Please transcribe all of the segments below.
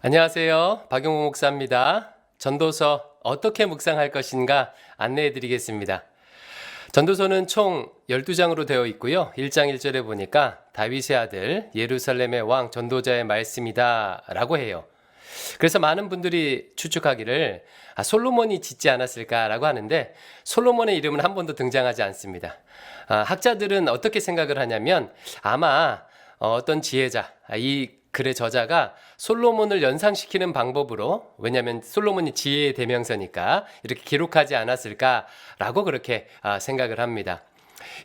안녕하세요. 박용호 목사입니다. 전도서 어떻게 묵상할 것인가 안내해 드리겠습니다. 전도서는 총 12장으로 되어 있고요. 1장 1절에 보니까 다윗의 아들 예루살렘의 왕 전도자의 말씀이다 라고 해요. 그래서 많은 분들이 추측하기를 솔로몬이 짓지 않았을까라고 하는데 솔로몬의 이름은 한 번도 등장하지 않습니다. 학자들은 어떻게 생각을 하냐면 아마 어떤 지혜자, 이 글의 저자가 솔로몬을 연상시키는 방법으로, 왜냐하면 솔로몬이 지혜의 대명사니까 이렇게 기록하지 않았을까라고 그렇게 생각을 합니다.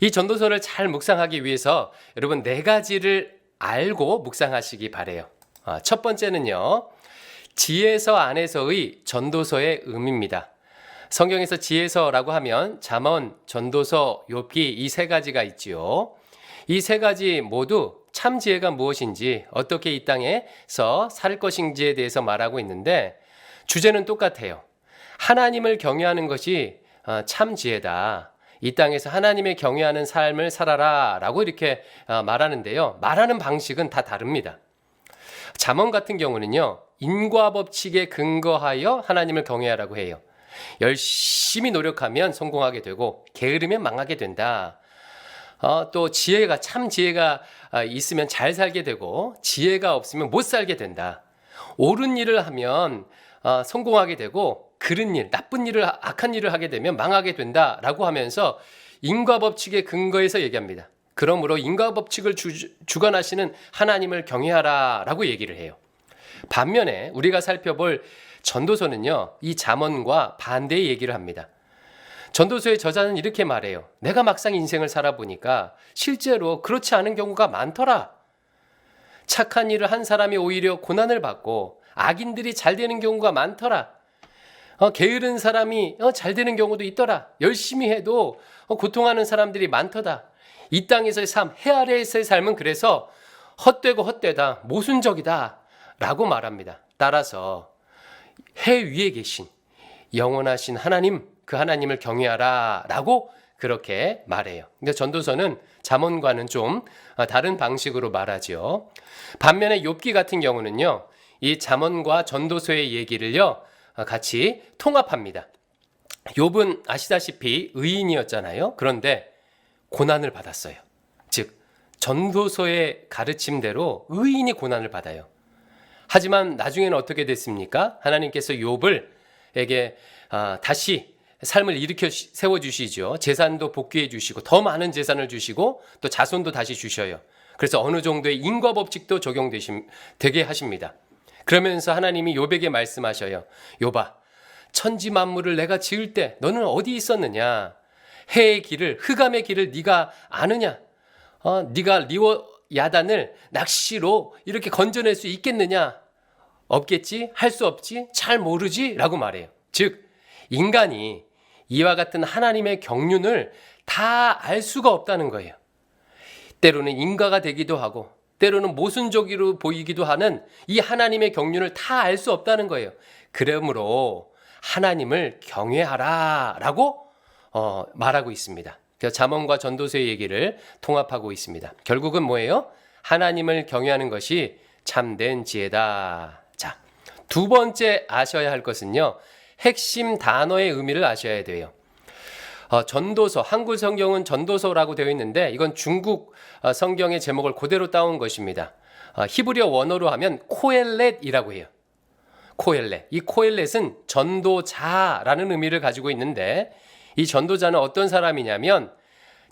이 전도서를 잘 묵상하기 위해서 여러분 4가지를 알고 묵상하시기 바래요. 첫 번째는요, 지혜서 안에서의 전도서의 의미입니다. 성경에서 지혜서라고 하면 잠언, 전도서, 욥기 이 3가지가 있지요. 이 3가지 모두 참 지혜가 무엇인지, 어떻게 이 땅에서 살 것인지에 대해서 말하고 있는데 주제는 똑같아요. 하나님을 경외하는 것이 참 지혜다. 이 땅에서 하나님의 경외하는 삶을 살아라 라고 이렇게 말하는데요. 말하는 방식은 다 다릅니다. 잠언 같은 경우는요, 인과 법칙에 근거하여 하나님을 경외하라고 해요. 열심히 노력하면 성공하게 되고 게으르면 망하게 된다. 또 참 지혜가 있으면 잘 살게 되고 지혜가 없으면 못 살게 된다. 옳은 일을 하면 성공하게 되고 그른 일, 나쁜 일을, 악한 일을 하게 되면 망하게 된다라고 하면서 인과법칙에 근거해서 얘기합니다. 그러므로 인과법칙을 주관하시는 하나님을 경외하라라고 얘기를 해요. 반면에 우리가 살펴볼 전도서는요, 이 잠언과 반대의 얘기를 합니다. 전도서의 저자는 이렇게 말해요. 내가 막상 인생을 살아보니까 실제로 그렇지 않은 경우가 많더라. 착한 일을 한 사람이 오히려 고난을 받고 악인들이 잘 되는 경우가 많더라. 게으른 사람이 잘 되는 경우도 있더라. 열심히 해도 고통하는 사람들이 많더라. 이 땅에서의 삶, 해 아래에서의 삶은 그래서 헛되고 헛되다, 모순적이다 라고 말합니다. 따라서 해 위에 계신 영원하신 하나님, 그 하나님을 경외하라 라고 그렇게 말해요. 근데 전도서는 잠언과는 좀 다른 방식으로 말하죠. 반면에 욥기 같은 경우는요, 이 잠언과 전도서의 얘기를요 같이 통합합니다. 욥은 아시다시피 의인이었잖아요. 그런데 고난을 받았어요. 즉 전도서의 가르침대로 의인이 고난을 받아요. 하지만 나중에는 어떻게 됐습니까? 하나님께서 욥을에게 다시 삶을 일으켜 세워주시죠. 재산도 복귀해 주시고 더 많은 재산을 주시고 또 자손도 다시 주셔요. 그래서 어느 정도의 인과법칙도 적용되게 하십니다. 그러면서 하나님이 욥에게 말씀하셔요. 욥아, 천지 만물을 내가 지을 때 너는 어디 있었느냐? 해의 길을, 흑암의 길을 네가 아느냐? 네가 리워 야단을 낚시로 이렇게 건져낼 수 있겠느냐? 없겠지? 할 수 없지? 잘 모르지? 라고 말해요. 즉 인간이 이와 같은 하나님의 경륜을 다 알 수가 없다는 거예요. 때로는 인과가 되기도 하고 때로는 모순적으로 보이기도 하는 이 하나님의 경륜을 다 알 수 없다는 거예요. 그러므로 하나님을 경외하라 라고 말하고 있습니다. 그래서 잠언과 전도서의 얘기를 통합하고 있습니다. 결국은 뭐예요? 하나님을 경외하는 것이 참된 지혜다. 자, 두 번째 아셔야 할 것은요, 핵심 단어의 의미를 아셔야 돼요. 전도서, 한글 성경은 전도서라고 되어 있는데 이건 중국 성경의 제목을 그대로 따온 것입니다. 히브리어 원어로 하면 코엘렛이라고 해요. 코엘렛. 이 코엘렛은 전도자라는 의미를 가지고 있는데 이 전도자는 어떤 사람이냐면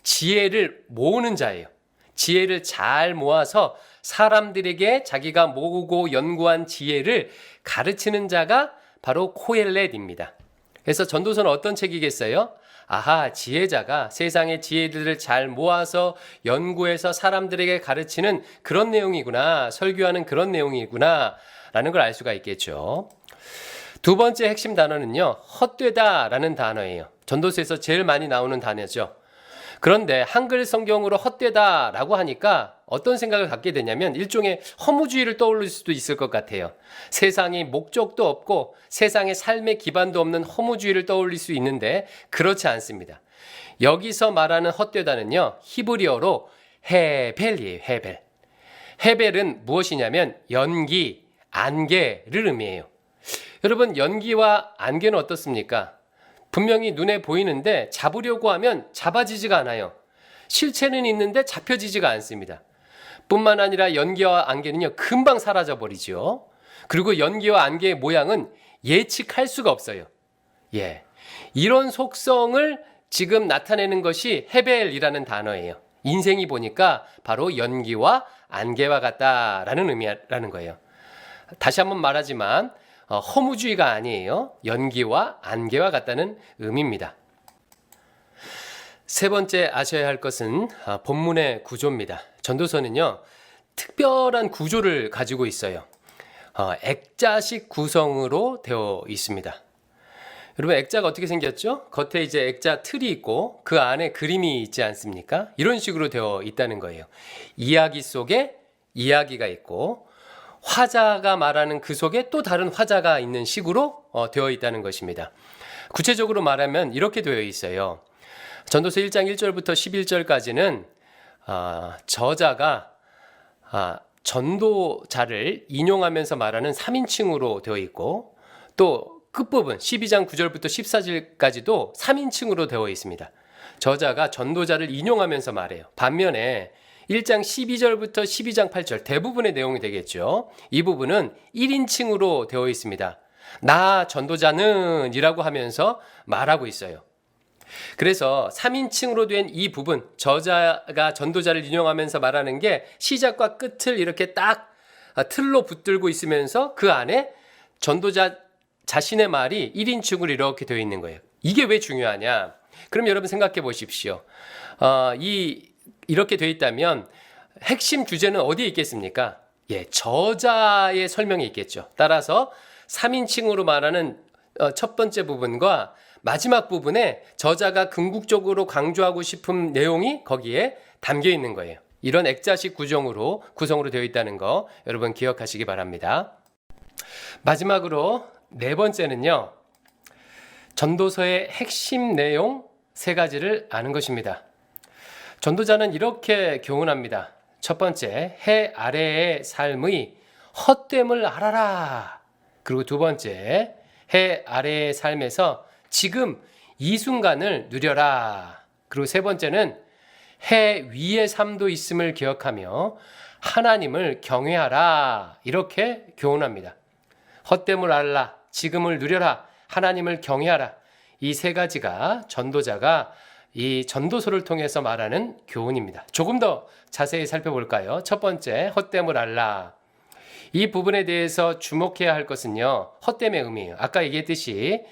지혜를 모으는 자예요. 지혜를 잘 모아서 사람들에게 자기가 모으고 연구한 지혜를 가르치는 자가 바로 코엘렛입니다. 그래서 전도서는 어떤 책이겠어요? 지혜자가 세상의 지혜들을 잘 모아서 연구해서 사람들에게 가르치는 그런 내용이구나, 설교하는 그런 내용이구나 라는 걸 알 수가 있겠죠. 두 번째 핵심 단어는요, 헛되다라는 단어예요. 전도서에서 제일 많이 나오는 단어죠. 그런데 한글 성경으로 헛되다라고 하니까 어떤 생각을 갖게 되냐면 일종의 허무주의를 떠올릴 수도 있을 것 같아요. 세상에 목적도 없고 세상의 삶의 기반도 없는 허무주의를 떠올릴 수 있는데 그렇지 않습니다. 여기서 말하는 헛되다는요, 히브리어로 헤벨이에요. 헤벨. 헤벨은 무엇이냐면 연기, 안개를 의미해요. 여러분, 연기와 안개는 어떻습니까? 분명히 눈에 보이는데 잡으려고 하면 잡아지지가 않아요. 실체는 있는데 잡혀지지가 않습니다. 뿐만 아니라 연기와 안개는요, 금방 사라져 버리죠. 그리고 연기와 안개의 모양은 예측할 수가 없어요. 예. 이런 속성을 지금 나타내는 것이 헤벨이라는 단어예요. 인생이 보니까 바로 연기와 안개와 같다라는 의미라는 거예요. 다시 한번 말하지만 허무주의가 아니에요. 연기와 안개와 같다는 의미입니다. 세 번째 아셔야 할 것은 본문의 구조입니다. 전도서는요, 특별한 구조를 가지고 있어요. 액자식 구성으로 되어 있습니다. 여러분, 액자가 어떻게 생겼죠? 겉에 이제 액자 틀이 있고 그 안에 그림이 있지 않습니까? 이런 식으로 되어 있다는 거예요. 이야기 속에 이야기가 있고 화자가 말하는 그 속에 또 다른 화자가 있는 식으로 되어 있다는 것입니다. 구체적으로 말하면 이렇게 되어 있어요. 전도서 1장 1절부터 11절까지는 저자가 전도자를 인용하면서 말하는 3인칭으로 되어 있고, 또 끝부분 12장 9절부터 14절까지도 3인칭으로 되어 있습니다. 저자가 전도자를 인용하면서 말해요. 반면에 1장 12절부터 12장 8절 대부분의 내용이 되겠죠. 이 부분은 1인칭으로 되어 있습니다. 나 전도자는 이라고 하면서 말하고 있어요. 그래서 3인칭으로 된 이 부분, 저자가 전도자를 인용하면서 말하는 게 시작과 끝을 이렇게 딱 틀로 붙들고 있으면서 그 안에 전도자 자신의 말이 1인칭으로 이렇게 되어 있는 거예요. 이게 왜 중요하냐? 그럼 여러분 생각해 보십시오. 이렇게 되어 있다면 핵심 주제는 어디에 있겠습니까? 예, 저자의 설명이 있겠죠. 따라서 3인칭으로 말하는 첫 번째 부분과 마지막 부분에 저자가 궁극적으로 강조하고 싶은 내용이 거기에 담겨 있는 거예요. 이런 액자식 구성으로 되어 있다는 거 여러분 기억하시기 바랍니다. 마지막으로 네 번째는요, 전도서의 핵심 내용 세 가지를 아는 것입니다. 전도자는 이렇게 교훈합니다. 첫 번째, 해 아래의 삶의 헛됨을 알아라. 그리고 두 번째, 해 아래의 삶에서 지금 이 순간을 누려라. 그리고 세 번째는 해 위의 삶도 있음을 기억하며 하나님을 경외하라. 이렇게 교훈합니다. 헛됨을 알라, 지금을 누려라, 하나님을 경외하라. 이 세 가지가 전도자가 이 전도서를 통해서 말하는 교훈입니다. 조금 더 자세히 살펴볼까요? 첫 번째, 헛됨을 알라. 이 부분에 대해서 주목해야 할 것은요, 헛됨의 의미예요. 아까 얘기했듯이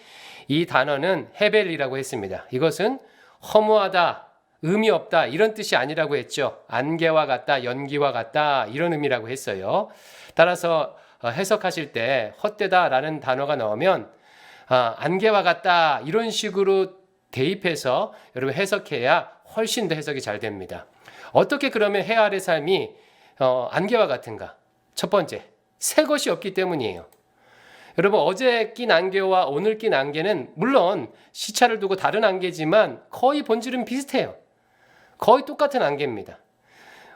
이 단어는 헤벨이라고 했습니다. 이것은 허무하다, 의미 없다 이런 뜻이 아니라고 했죠. 안개와 같다, 연기와 같다 이런 의미라고 했어요. 따라서 해석하실 때 헛되다라는 단어가 나오면 안개와 같다 이런 식으로 대입해서 여러분 해석해야 훨씬 더 해석이 잘 됩니다. 어떻게 그러면 해 아래 삶이 안개와 같은가? 첫 번째, 새 것이 없기 때문이에요. 여러분, 어제 낀 안개와 오늘 낀 안개는 물론 시차를 두고 다른 안개지만 거의 본질은 비슷해요. 거의 똑같은 안개입니다.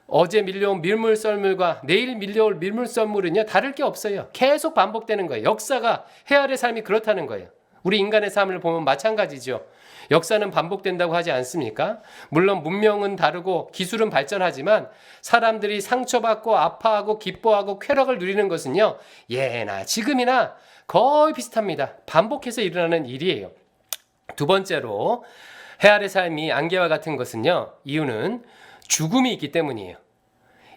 어제 밀려온 밀물썰물과 내일 밀려올 밀물썰물은요, 다를 게 없어요. 계속 반복되는 거예요. 역사가 해 아래 삶이 그렇다는 거예요. 우리 인간의 삶을 보면 마찬가지죠. 역사는 반복된다고 하지 않습니까? 물론 문명은 다르고 기술은 발전하지만 사람들이 상처받고 아파하고 기뻐하고 쾌락을 누리는 것은요, 예나 지금이나 거의 비슷합니다. 반복해서 일어나는 일이에요. 두 번째로 해 아래 삶이 안개와 같은 것은요, 이유는 죽음이 있기 때문이에요.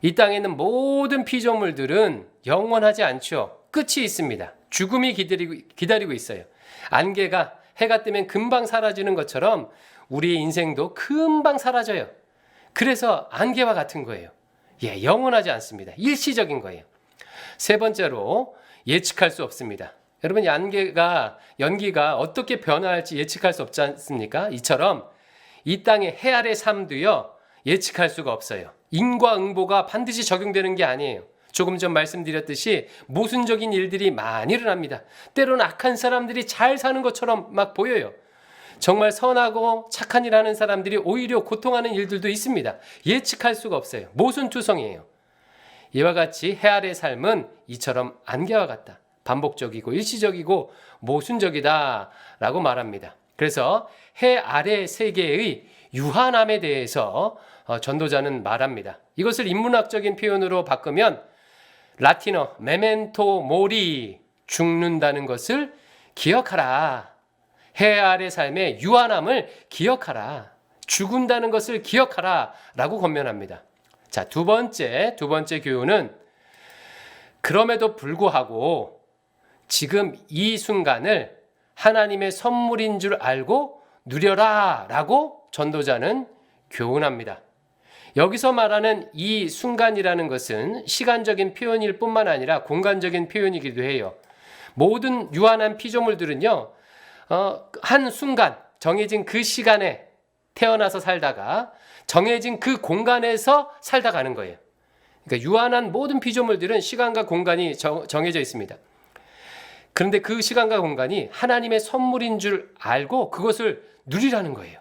이 땅에 있는 모든 피조물들은 영원하지 않죠. 끝이 있습니다. 죽음이 기다리고 있어요. 안개가 해가 뜨면 금방 사라지는 것처럼 우리의 인생도 금방 사라져요. 그래서 안개와 같은 거예요. 예, 영원하지 않습니다. 일시적인 거예요. 세 번째로 예측할 수 없습니다. 여러분, 연기가 어떻게 변화할지 예측할 수 없지 않습니까? 이처럼 이 땅의 해 아래 삶도요, 예측할 수가 없어요. 인과응보가 반드시 적용되는 게 아니에요. 조금 전 말씀드렸듯이 모순적인 일들이 많이 일어납니다. 때로는 악한 사람들이 잘 사는 것처럼 막 보여요. 정말 선하고 착한 일 하는 사람들이 오히려 고통하는 일들도 있습니다. 예측할 수가 없어요. 모순투성이에요. 이와 같이 해 아래 삶은 이처럼 안개와 같다. 반복적이고 일시적이고 모순적이다 라고 말합니다. 그래서 해 아래 세계의 유한함에 대해서 전도자는 말합니다. 이것을 인문학적인 표현으로 바꾸면 라틴어 메멘토 모리, 죽는다는 것을 기억하라. 해 아래 삶의 유한함을 기억하라. 죽은다는 것을 기억하라 라고 권면합니다. 자, 두 번째 교훈은 그럼에도 불구하고 지금 이 순간을 하나님의 선물인 줄 알고 누려라 라고 전도자는 교훈합니다. 여기서 말하는 이 순간이라는 것은 시간적인 표현일 뿐만 아니라 공간적인 표현이기도 해요. 모든 유한한 피조물들은요, 한 순간 정해진 그 시간에 태어나서 살다가 정해진 그 공간에서 살다 가는 거예요. 그러니까 유한한 모든 피조물들은 시간과 공간이 정해져 있습니다. 그런데 그 시간과 공간이 하나님의 선물인 줄 알고 그것을 누리라는 거예요.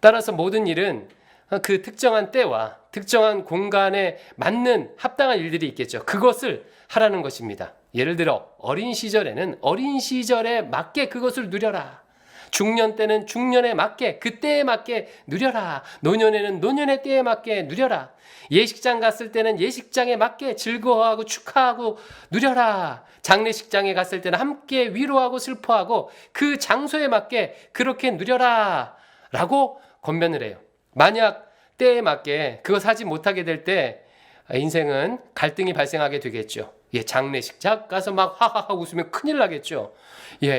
따라서 모든 일은 그 특정한 때와 특정한 공간에 맞는 합당한 일들이 있겠죠. 그것을 하라는 것입니다. 예를 들어 어린 시절에는 어린 시절에 맞게 그것을 누려라. 중년 때는 중년에 맞게 그 때에 맞게 누려라. 노년에는 노년의 때에 맞게 누려라. 예식장 갔을 때는 예식장에 맞게 즐거워하고 축하하고 누려라. 장례식장에 갔을 때는 함께 위로하고 슬퍼하고 그 장소에 맞게 그렇게 누려라 라고 권면을 해요. 만약 때에 맞게 그것 하지 못하게 될 때 인생은 갈등이 발생하게 되겠죠. 장례식장 가서 막 하하하 웃으면 큰일 나겠죠.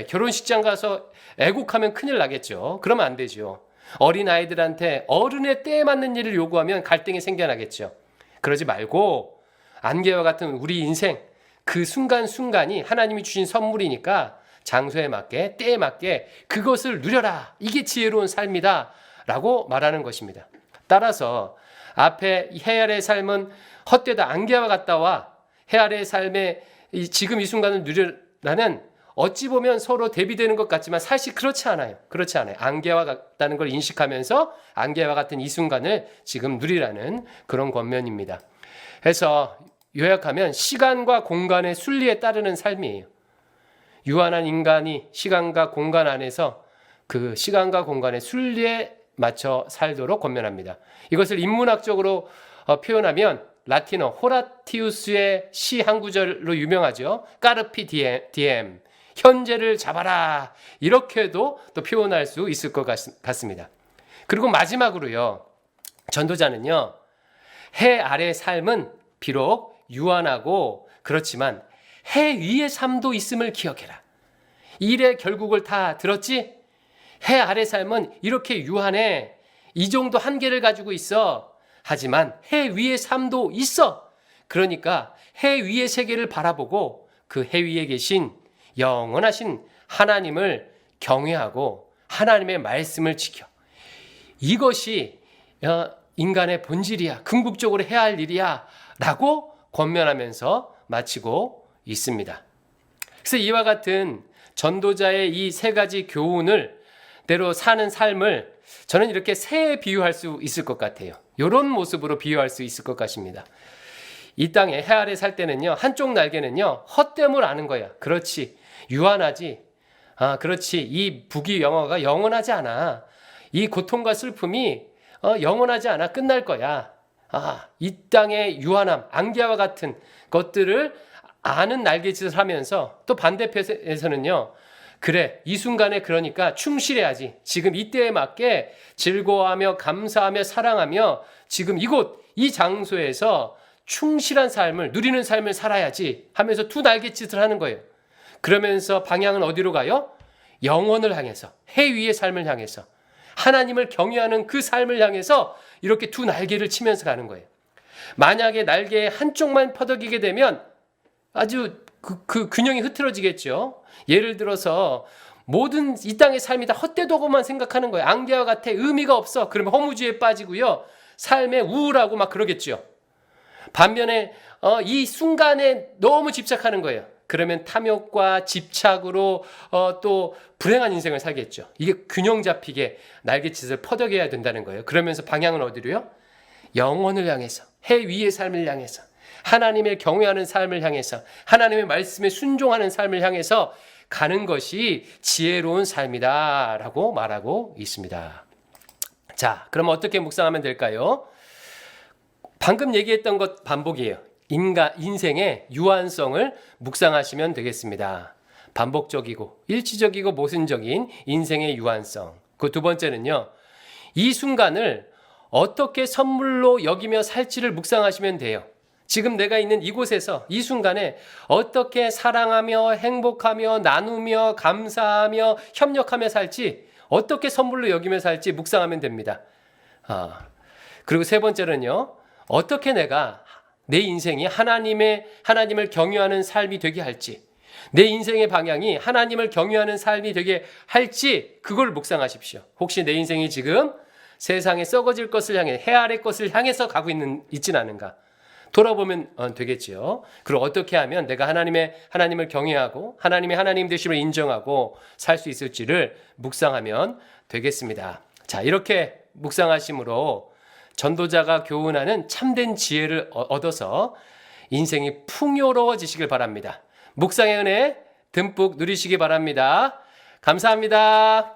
결혼식장 가서 애국하면 큰일 나겠죠. 그러면 안 되죠. 어린 아이들한테 어른의 때에 맞는 일을 요구하면 갈등이 생겨나겠죠. 그러지 말고 안개와 같은 우리 인생 그 순간순간이 하나님이 주신 선물이니까 장소에 맞게 때에 맞게 그것을 누려라. 이게 지혜로운 삶이다 라고 말하는 것입니다. 따라서 앞에 해 아래의 삶은 헛되다 안개와 같다와 해 아래의 삶에 지금 이 순간을 누려라는 어찌 보면 서로 대비되는 것 같지만 사실 그렇지 않아요. 그렇지 않아요. 안개와 같다는 걸 인식하면서 안개와 같은 이 순간을 지금 누리라는 그런 권면입니다. 해서 요약하면 시간과 공간의 순리에 따르는 삶이에요. 유한한 인간이 시간과 공간 안에서 그 시간과 공간의 순리에 맞춰 살도록 권면합니다. 이것을 인문학적으로 표현하면 라틴어 호라티우스의 시 한 구절로 유명하죠. 까르피 디엠, 현재를 잡아라. 이렇게도 또 표현할 수 있을 것 같습니다. 그리고 마지막으로요. 전도자는요. 해 아래의 삶은 비록 유한하고 그렇지만 해 위의 삶도 있음을 기억해라. 이 일의 결국을 다 들었지? 해 아래 삶은 이렇게 유한해. 이 정도 한계를 가지고 있어. 하지만 해 위의 삶도 있어. 그러니까 해 위의 세계를 바라보고 그 해 위에 계신 영원하신 하나님을 경외하고 하나님의 말씀을 지켜. 이것이 인간의 본질이야. 궁극적으로 해야 할 일이야. 라고 권면하면서 마치고 있습니다. 그래서 이와 같은 전도자의 이 세 가지 교훈을 대로 사는 삶을 저는 이렇게 새에 비유할 수 있을 것 같아요. 이런 모습으로 비유할 수 있을 것 같습니다. 이 땅에 해 아래 살 때는요. 한쪽 날개는요. 헛됨을 아는 거야. 그렇지. 유한하지. 그렇지. 이 부귀 영화가 영원하지 않아. 이 고통과 슬픔이 영원하지 않아. 끝날 거야. 이 땅의 유한함, 안개와 같은 것들을 아는 날개짓을 하면서 또 반대편에서는요. 그래, 이 순간에 그러니까 충실해야지. 지금 이때에 맞게 즐거워하며 감사하며 사랑하며 지금 이곳, 이 장소에서 충실한 삶을, 누리는 삶을 살아야지 하면서 두 날갯짓을 하는 거예요. 그러면서 방향은 어디로 가요? 영원을 향해서, 해 위의 삶을 향해서, 하나님을 경외하는 그 삶을 향해서 이렇게 두 날개를 치면서 가는 거예요. 만약에 날개의 한쪽만 퍼덕이게 되면 아주 그 균형이 흐트러지겠죠. 예를 들어서 모든 이 땅의 삶이 다 헛되도고만 생각하는 거예요. 안개와 같아 의미가 없어. 그러면 허무주의에 빠지고요. 삶에 우울하고 막 그러겠죠. 반면에 이 순간에 너무 집착하는 거예요. 그러면 탐욕과 집착으로 또 불행한 인생을 살겠죠. 이게 균형 잡히게 날갯짓을 퍼덕여야 된다는 거예요. 그러면서 방향은 어디로요? 영원을 향해서, 해 위의 삶을 향해서, 하나님의 경외하는 삶을 향해서 하나님의 말씀에 순종하는 삶을 향해서 가는 것이 지혜로운 삶이다라고 말하고 있습니다. 자, 그럼 어떻게 묵상하면 될까요? 방금 얘기했던 것 반복이에요. 인생의 유한성을 묵상하시면 되겠습니다. 반복적이고 일치적이고 모순적인 인생의 유한성. 그 두 번째는요. 이 순간을 어떻게 선물로 여기며 살지를 묵상하시면 돼요. 지금 내가 있는 이곳에서 이 순간에 어떻게 사랑하며 행복하며 나누며 감사하며 협력하며 살지, 어떻게 선물로 여기며 살지 묵상하면 됩니다. 그리고 세 번째는요. 어떻게 내가 내 인생이 하나님을 경유하는 삶이 되게 할지, 내 인생의 방향이 하나님을 경유하는 삶이 되게 할지 그걸 묵상하십시오. 혹시 내 인생이 지금 세상에 썩어질 것을 향해, 해 아래 것을 향해서 가고 있진 않은가? 돌아보면 되겠지요. 그리고 어떻게 하면 내가 하나님을 경외하고 하나님의 하나님 되심을 인정하고 살 수 있을지를 묵상하면 되겠습니다. 자, 이렇게 묵상하심으로 전도자가 교훈하는 참된 지혜를 얻어서 인생이 풍요로워지시길 바랍니다. 묵상의 은혜 듬뿍 누리시기 바랍니다. 감사합니다.